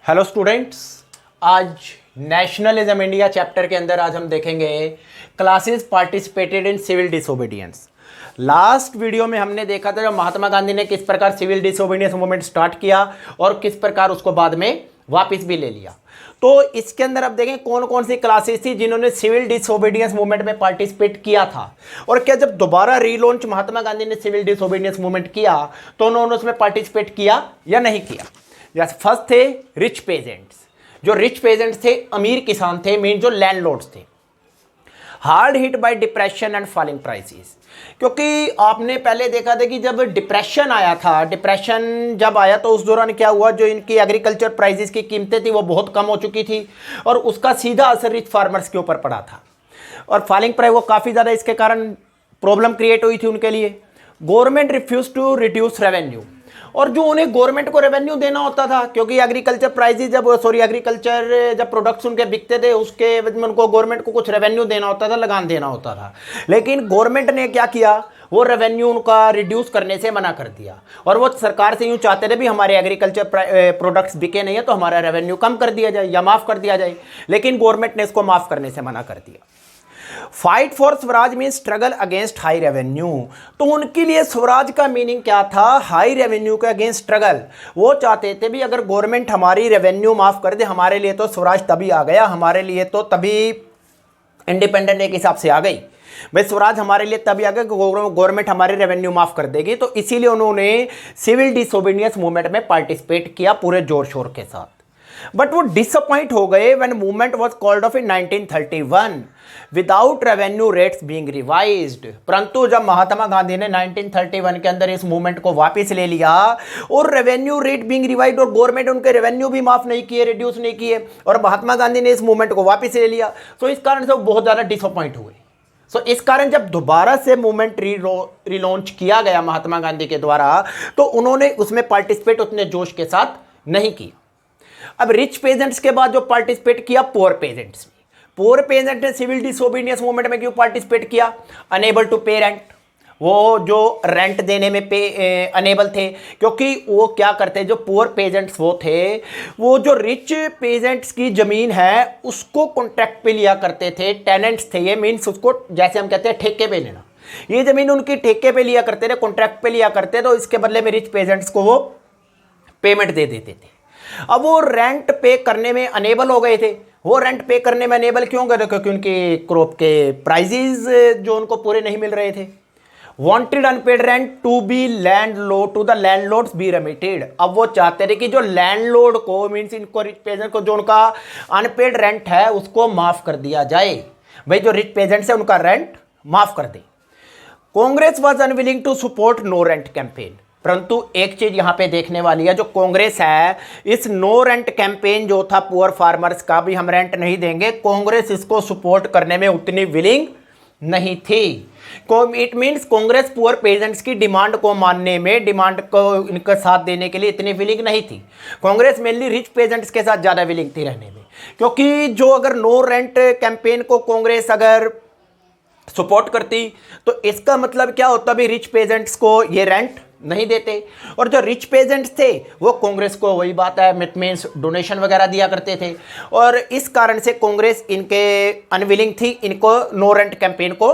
Hello students, आज nationalism India chapter के अंदर आज हम देखेंगे classes participated in civil disobedience. Last video में हमने देखा था जब महात्मा गांधी ने किस प्रकार सिविल डिसोबीडियंस मूवमेंट स्टार्ट किया और किस प्रकार उसको बाद में वापस भी ले लिया। तो इसके अंदर अब देखें कौन कौन सी क्लासेस थी जिन्होंने सिविल डिसोबीडियंस मूवमेंट में पार्टिसिपेट किया था, और क्या जब दोबारा रीलॉन्च महात्मा गांधी ने सिविल डिसोबीडियंस मूवमेंट किया तो उन्होंने उसमें पार्टिसिपेट किया या नहीं किया। जैसे फर्स्ट थे रिच पेजेंट्स। जो रिच पेजेंट्स थे अमीर किसान थे, मीन जो लैंडलॉर्ड्स थे। Hard hit by depression and falling prices, क्योंकि आपने पहले देखा था कि जब डिप्रेशन आया था, डिप्रेशन जब आया तो उस दौरान क्या हुआ, जो इनकी एग्रीकल्चर प्राइसेस की कीमतें थी वो बहुत कम हो चुकी थी और उसका सीधा असर रिच फार्मर्स के ऊपर पड़ा था और फॉलिंग प्राइस वो काफ़ी ज़्यादा इसके कारण प्रॉब्लम क्रिएट हुई थी उनके लिए। Government refuse to reduce revenue, और जो उन्हें गवर्नमेंट को रेवेन्यू देना होता था, क्योंकि एग्रीकल्चर प्राइसेस एग्रीकल्चर जब प्रोडक्ट्स उनके बिकते थे उसके में उनको गवर्नमेंट को कुछ रेवेन्यू देना होता था, लगान देना होता था। लेकिन गवर्नमेंट ने क्या किया, वो रेवेन्यू उनका रिड्यूस करने से मना कर दिया और वो सरकार से यूँ चाहते थे भी हमारे एग्रीकल्चर प्रोडक्ट्स बिके नहीं है तो हमारा रेवेन्यू कम कर दिया जाए या माफ़ कर दिया जाए। लेकिन गवर्नमेंट ने इसको माफ़ करने से मना कर दिया। Fight for Swaraj mean struggle against high revenue. तो उनके लिए स्वराज का मीनिंग क्या था, हाई रेवेन्यू के अगेंस्ट स्ट्रगल। वो चाहते थे भी अगर गवर्नमेंट हमारी रेवेन्यू माफ कर दे, हमारे लिए तो स्वराज तभी आ गया, हमारे लिए तो तभी इंडिपेंडेंट एक हिसाब से आ गई भाई, स्वराज हमारे लिए तभी आ गया कि गवर्नमेंट हमारी रेवेन्यू माफ कर देगी। तो इसीलिए उन्होंने सिविल डिसोबीडियंस मूवमेंट में पार्टिसिपेट किया पूरे जोर शोर के साथ। बट वो डिसअपॉइंट हो गए when movement was called off in 1931 without revenue rates being revised. परंतु जब महात्मा गांधी ने 1931 के अंदर इस मूवमेंट को वापस ले लिया और रेवेन्यू रेट बीइंग रिवाइज्ड, और गवर्नमेंट उनके रेवेन्यू भी माफ नहीं किए, रिड्यूस नहीं किए, और महात्मा गांधी ने इस मूवमेंट को वापस ले लिया, तो इस कारण से वो बहुत ज़्यादा डिसअपॉइंट हुए। सो इस कारण जब दोबारा से मूवमेंट रिलॉन्च किया गया महात्मा गांधी के द्वारा, तो उन्होंने उसमें पार्टिसिपेट उतने जोश के साथ नहीं किया। अब रिच पेजेंट्स के बाद जो पार्टिसिपेट किया पुअर पेजेंट्स ने। पुअर पेजेंट ने सिविल डिसोबीडियंस मूवमेंट में क्यों पार्टिसिपेट किया, अनेबल टू पे रेंट। वो जो रेंट देने में अनेबल थे, क्योंकि वो क्या करते, जो पुअर पेजेंट्स वो थे, वो जो रिच पेजेंट्स की ज़मीन है उसको कॉन्ट्रैक्ट पे लिया करते थे। टेनेंट्स थे ये, मीन्स उसको जैसे हम कहते हैं ठेके पे लेना। ये ज़मीन उनकी ठेके पे लिया करते थे, कॉन्ट्रैक्ट पे लिया करते, तो इसके बदले में रिच पेजेंट्स को वो पेमेंट दे देते थे। अब वो रेंट पे करने में अनेबल हो गए थे। वो रेंट पे करने में अनेबल क्यों गए थे, क्योंकि उनके क्रॉप के प्राइजेस जो उनको पूरे नहीं मिल रहे थे। Wanted unpaid rent to be landlord to the landlords be remitted. अब वो चाहते थे कि जो लैंडलॉर्ड को, मीन्स इनको रिच पेजेंट को, जो उनका अनपेड रेंट है उसको माफ कर दिया जाए। भाई जो रिच पेजेंट्स है उनका रेंट माफ कर दे। Congress was unwilling to support no rent campaign. परंतु एक चीज यहां पे देखने वाली है, जो कांग्रेस है, इस नो रेंट कैंपेन जो था पुअर फार्मर्स का भी हम रेंट नहीं देंगे, कांग्रेस इसको सपोर्ट करने में उतनी विलिंग नहीं थी। It means Congress poor pageants की डिमांड को मानने में, डिमांड को इनका साथ देने के लिए इतनी विलिंग नहीं थी। कांग्रेस मेनली रिच पेजेंट्स के साथ ज़्यादा विलिंग थी रहने में, क्योंकि जो अगर नो रेंट कैंपेन को कांग्रेस अगर सपोर्ट करती तो इसका मतलब क्या होता, भी रिच पेजेंट्स को ये रेंट नहीं देते, और जो रिच पेजेंट्स थे वो कांग्रेस को, वही बात है, मीन्स डोनेशन वगैरह दिया करते थे, और इस कारण से कांग्रेस इनके अनविलिंग थी इनको नो रेंट कैंपेन को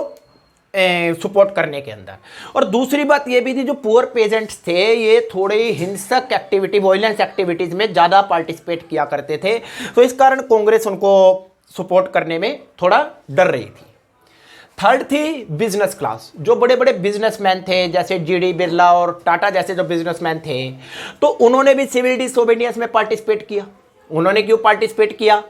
सपोर्ट करने के अंदर। और दूसरी बात ये भी थी, जो पुअर पेजेंट्स थे ये थोड़े हिंसक एक्टिविटी, वायलेंस एक्टिविटीज में ज़्यादा पार्टिसिपेट किया करते थे, तो इस कारण कांग्रेस उनको सपोर्ट करने में थोड़ा डर रही थी। थर्ड थी बिजनेस क्लास। जो बड़े बड़े बिजनेसमैन थे, जैसे जीडी बिरला और टाटा जैसे जो बिजनेसमैन थे, तो उन्होंने भी सिविल डिसोबीडियंस में पार्टिसिपेट किया। उन्होंने क्यों पार्टिसिपेट किया,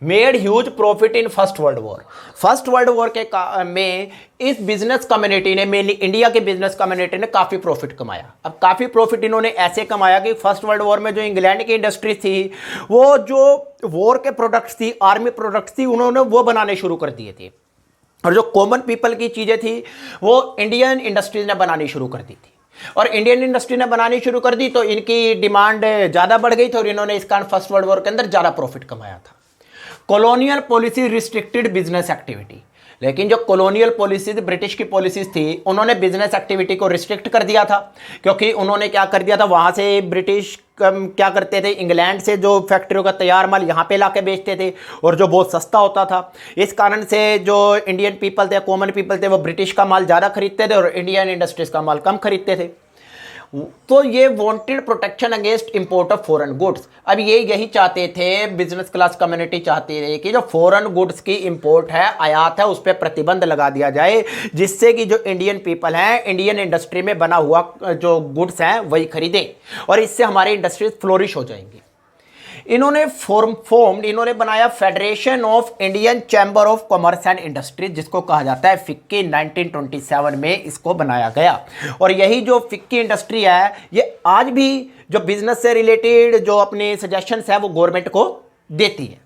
made huge profit in first world war. First world war के में इस बिजनेस कम्युनिटी ने, मेनली इंडिया के बिजनेस कम्युनिटी ने काफ़ी प्रॉफिट कमाया। अब काफ़ी प्रॉफिट इन्होंने ऐसे कमाया कि फर्स्ट वर्ल्ड वॉर में जो इंग्लैंड की इंडस्ट्री थी, वो जो वॉर के प्रोडक्ट्स थी, आर्मी प्रोडक्ट्स थी, उन्होंने वो बनाने शुरू कर दिए थे, और जो कॉमन पीपल की चीज़ें थी वो इंडियन इंडस्ट्रीज ने बनानी शुरू कर दी थी। और इंडियन इंडस्ट्री ने बनानी शुरू कर दी तो इनकी डिमांड ज़्यादा बढ़ गई थी, और इन्होंने इस कारण फर्स्ट वर्ल्ड वॉर के अंदर ज़्यादा प्रॉफिट कमाया था। Colonial policy restricted business activity. लेकिन जो कॉलोनियल पॉलिसीज ब्रिटिश की पॉलिसीज थी, उन्होंने बिजनेस एक्टिविटी को रिस्ट्रिक्ट कर दिया था, क्योंकि उन्होंने क्या कर दिया था, वहाँ से ब्रिटिश क्या करते थे, इंग्लैंड से जो फैक्ट्रियों का तैयार माल यहाँ पे ला के बेचते थे, और जो बहुत सस्ता होता था। इस कारण से जो इंडियन पीपल थे, कॉमन पीपल थे, वो ब्रिटिश का माल ज़्यादा खरीदते थे और इंडियन इंडस्ट्रीज का माल कम खरीदते थे। तो ये wanted protection against import of foreign goods. अब ये यही चाहते थे, बिजनेस क्लास कम्युनिटी चाहती है कि जो फॉरेन गुड्स की इंपोर्ट है, आयात है, उस पर प्रतिबंध लगा दिया जाए, जिससे कि जो इंडियन पीपल हैं, इंडियन इंडस्ट्री में बना हुआ जो गुड्स हैं वही खरीदे, और इससे हमारी इंडस्ट्रीज फ्लोरिश हो जाएंगी। इन्होंने इन्होंने बनाया federation of Indian chamber of commerce and industries, जिसको कहा जाता है फिक्की। 1927 में इसको बनाया गया, और यही जो फिक्की इंडस्ट्री है, ये आज भी जो बिजनेस से रिलेटेड जो अपने सजेशंस है वो गवर्नमेंट को देती है।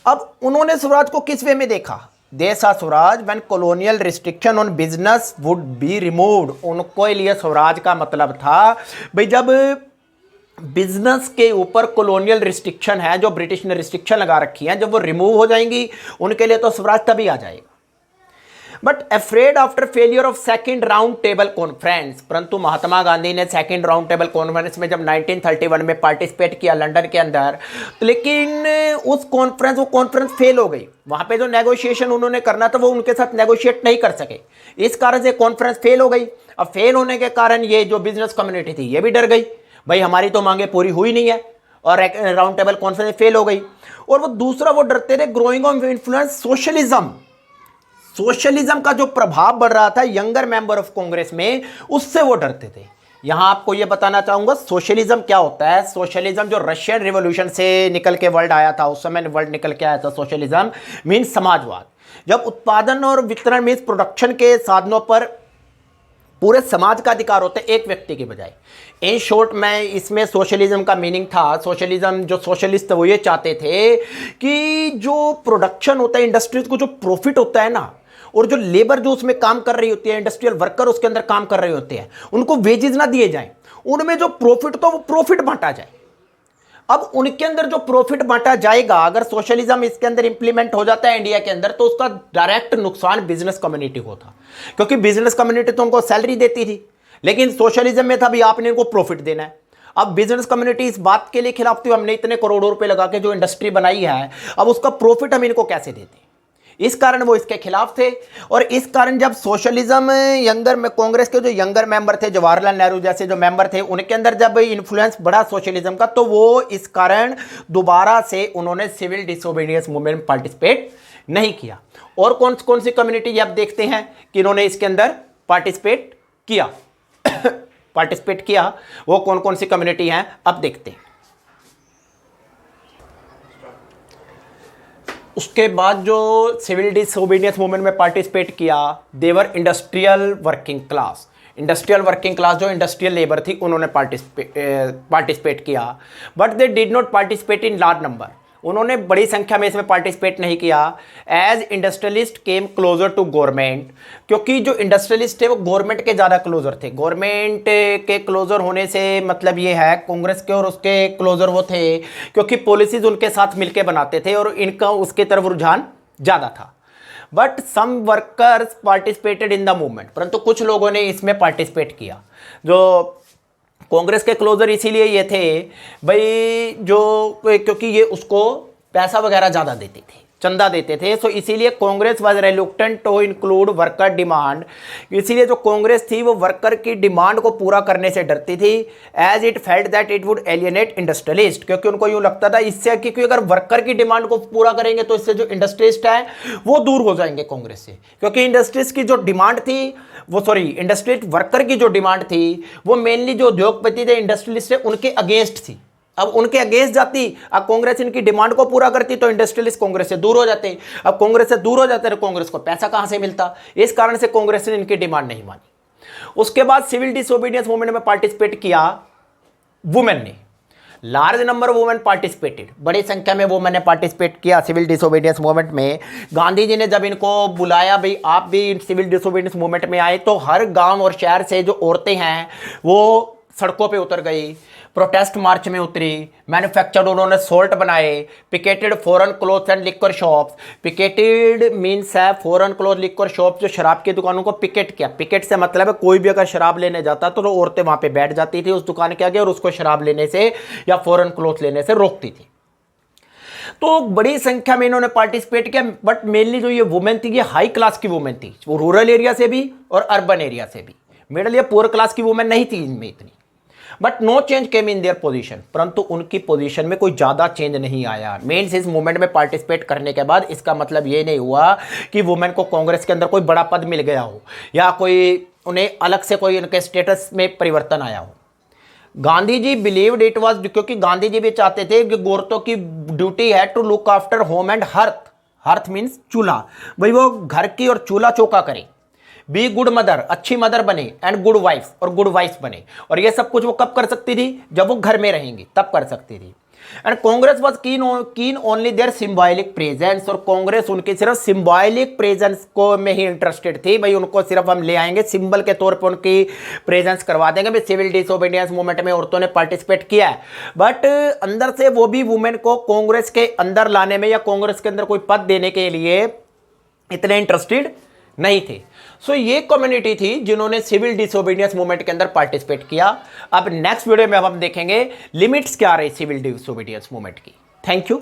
अब उन्होंने स्वराज को किस वे में देखा? दे सा Swaraj when colonial restriction on business would be removed. उनको लिए स्वराज का मतलब था भाई, जब बिजनेस के ऊपर कॉलोनियल रिस्ट्रिक्शन है, जो ब्रिटिश ने रिस्ट्रिक्शन लगा रखी है, जब वो रिमूव हो जाएंगी, उनके लिए तो स्वराज तभी आ जाएगा। But afraid after failure of second round table conference, परंतु महात्मा गांधी ने सेकंड राउंड टेबल कॉन्फ्रेंस में जब 1931 में पार्टिसिपेट किया लंदन के अंदर, तो लेकिन उस कॉन्फ्रेंस फेल हो गई। वहां पे जो नेगोशिएशन उन्होंने करना था वो उनके साथ नेगोशिएट नहीं कर सके, इस कारण से कॉन्फ्रेंस फेल हो गई। अब फेल होने के कारण ये जो बिजनेस कम्युनिटी थी ये भी डर गई, भाई हमारी तो मांगे पूरी हुई नहीं है, और राउंड टेबल कॉन्फ्रेंस फेल हो गई। और वो दूसरा वो डरते थे ग्रोइंग ऑफ इन्फ्लुएंस सोशलिज्म का जो प्रभाव बढ़ रहा था यंगर मेंबर ऑफ कांग्रेस में, उससे वो डरते थे। यहां आपको ये बताना चाहूंगा सोशलिज्म क्या होता है। सोशलिज्म जो रशियन रिवॉल्यूशन से निकल के वर्ल्ड आया था, उस समय वर्ल्ड निकल के आया था। सोशलिज्म मीन्स समाजवाद, जब उत्पादन और वितरण मीन्स प्रोडक्शन के साधनों पर पूरे समाज का अधिकार होता है, एक व्यक्ति के बजाय। इन शॉर्ट में इसमें सोशलिज्म का मीनिंग था, सोशलिज्म जो सोशलिस्ट थे वो ये चाहते थे कि जो प्रोडक्शन होता है, इंडस्ट्रीज को जो प्रॉफिट होता है ना, और जो लेबर जो उसमें काम कर रही होती है, इंडस्ट्रियल वर्कर उसके अंदर काम कर रहे होते हैं, उनको वेजेस ना दिए जाएं, उनमें जो प्रॉफिट तो वो प्रॉफिट बांटा जाए। अब उनके अंदर जो प्रॉफिट बांटा जाएगा, अगर सोशलिज्म इसके अंदर इंप्लीमेंट हो जाता है इंडिया के अंदर, तो उसका डायरेक्ट नुकसान बिजनेस कम्युनिटी को था, क्योंकि बिजनेस कम्युनिटी तो उनको सैलरी देती थी, लेकिन सोशलिज्म में था भी आपने इनको प्रॉफिट देना है। अब बिजनेस कम्युनिटी इस बात के लिए खिलाफ थी, हमने इतने करोड़ों रुपए लगा के जो इंडस्ट्री बनाई है, अब उसका प्रॉफिट हम इनको कैसे देते, इस कारण वो इसके खिलाफ थे। और इस कारण जब सोशलिज्म यंगर में कांग्रेस के जो यंगर मेंबर थे, जवाहरलाल नेहरू जैसे जो मेंबर थे, उनके अंदर जब इन्फ्लुएंस बढ़ा सोशलिज्म का, तो वो इस कारण दोबारा से उन्होंने सिविल डिसोबीडियंस मूवमेंट में पार्टिसिपेट नहीं किया। और कौन कौन सी कम्युनिटी आप देखते हैं कि इन्होंने इसके अंदर पार्टिसिपेट किया पार्टिसिपेट किया, वो कौन कौन सी कम्युनिटी हैं अब देखते हैं। उसके बाद जो सिविल डिसोबीडियंस मूवमेंट में पार्टिसिपेट किया, they were industrial working class. Industrial working class जो इंडस्ट्रियल लेबर थी, उन्होंने पार्टिसिपेट किया, but they did not participate in large number. उन्होंने बड़ी संख्या में इसमें पार्टिसिपेट नहीं किया। As industrialist came closer to government, क्योंकि जो इंडस्ट्रियलिस्ट थे वो गवर्नमेंट के ज़्यादा क्लोजर थे। गवर्नमेंट के क्लोजर होने से मतलब ये है, कांग्रेस के और उसके क्लोजर वो थे क्योंकि पॉलिसीज उनके साथ मिलके बनाते थे और इनका उसके तरफ रुझान ज़्यादा था। But some workers participated in the movement, परंतु कुछ लोगों ने इसमें पार्टिसिपेट किया। जो कांग्रेस के क्लोजर इसीलिए ये थे भाई, जो क्योंकि ये उसको पैसा वगैरह ज़्यादा देते थे, चंदा देते थे, सो इसीलिए Congress was reluctant to include worker demand. इसीलिए जो कांग्रेस थी वो वर्कर की डिमांड को पूरा करने से डरती थी, as it felt that it would alienate industrialist, क्योंकि उनको यूँ लगता था इससे क्योंकि अगर वर्कर की डिमांड को पूरा करेंगे तो इससे जो इंडस्ट्रियलिस्ट है वो दूर हो जाएंगे कांग्रेस से, क्योंकि इंडस्ट्रीज की जो डिमांड थी इंडस्ट्रियल वर्कर की जो डिमांड थी वो मेनली जो उद्योगपति थे, इंडस्ट्रियलिस्ट थे, उनके अगेंस्ट थी। अब उनके अगेंस्ट जाती, अब कांग्रेस इनकी डिमांड को पूरा करती तो इंडस्ट्रियलिस्ट कांग्रेस से दूर हो जाते। अब कांग्रेस से दूर हो जाते तो कांग्रेस को पैसा कहां से मिलता, इस कारण से कांग्रेस ने इनकी डिमांड नहीं मानी। उसके बाद सिविल डिसोबीडियंस मूवमेंट में पार्टिसिपेट किया वुमेन ने। Large number of women participated, बड़ी संख्या में वुमेन ने पार्टिसिपेट किया सिविल डिसोबीडियंस मूवमेंट में। गांधी जी ने जब इनको बुलाया भाई आप भी सिविल डिसोबीडियंस मूवमेंट में आए, तो हर गांव और शहर से जो औरतें हैं वो सड़कों पे उतर गई। प्रोटेस्ट मार्च में उतरी, मैन्युफैक्चर्ड उन्होंने सोल्ट बनाए, picketed foreign clothes and liquor shops. Picketed means है फॉरेन क्लोथ लिक्वर शॉप, जो शराब की दुकानों को पिकेट किया। पिकेट से मतलब है कोई भी अगर शराब लेने जाता तो औरतें वहां पे बैठ जाती थी उस दुकान के आगे और उसको शराब लेने से या फॉरेन क्लोथ लेने से रोकती थी। तो बड़ी संख्या में इन्होंने पार्टिसिपेट किया, बट मेनली जो ये वुमेन थी ये हाई क्लास की वुमेन थी, वो रूरल एरिया से भी और अर्बन एरिया से भी। मिडिल या पुअर क्लास की वुमेन नहीं थी इनमें इतनी। But no change came in their position, परंतु उनकी पोजीशन में कोई ज़्यादा चेंज नहीं आया। मेंस इस मूवमेंट में पार्टिसिपेट करने के बाद इसका मतलब ये नहीं हुआ कि वुमेन को कांग्रेस के अंदर कोई बड़ा पद मिल गया हो या कोई उन्हें अलग से कोई उनके स्टेटस में परिवर्तन आया हो। Gandhi ji believed it was, क्योंकि गांधी जी भी चाहते थे कि औरतों की ड्यूटी है to look after home and hearth. Hearth means चूल्हा, भाई वो घर की और चूल्हा चौका करे। बी गुड मदर, अच्छी मदर बने, एंड गुड वाइफ, और गुड वाइफ बने। और ये सब कुछ वो कब कर सकती थी, जब वो घर में रहेंगी तब कर सकती थी। And Congress was keen only their symbolic presence, और कांग्रेस उनकी सिर्फ सिंबॉलिक प्रेजेंस को में ही इंटरेस्टेड थी। भाई उनको सिर्फ हम ले आएंगे, सिंबल के तौर पर उनकी प्रेजेंस करवा देंगे। भाई सिविल डिसोबीडियंस मूवमेंट में औरतों ने पार्टिसिपेट किया है, बट अंदर से वो भी वुमेन को कांग्रेस के अंदर लाने में या कांग्रेस के अंदर कोई पद देने के लिए इतने इंटरेस्टेड नहीं थे। सो ये कम्युनिटी थी जिन्होंने सिविल डिसोबीडियंस मूवमेंट के अंदर पार्टिसिपेट किया। अब नेक्स्ट वीडियो में हम देखेंगे लिमिट्स क्या रही सिविल डिसोबीडियंस मूवमेंट की। Thank you.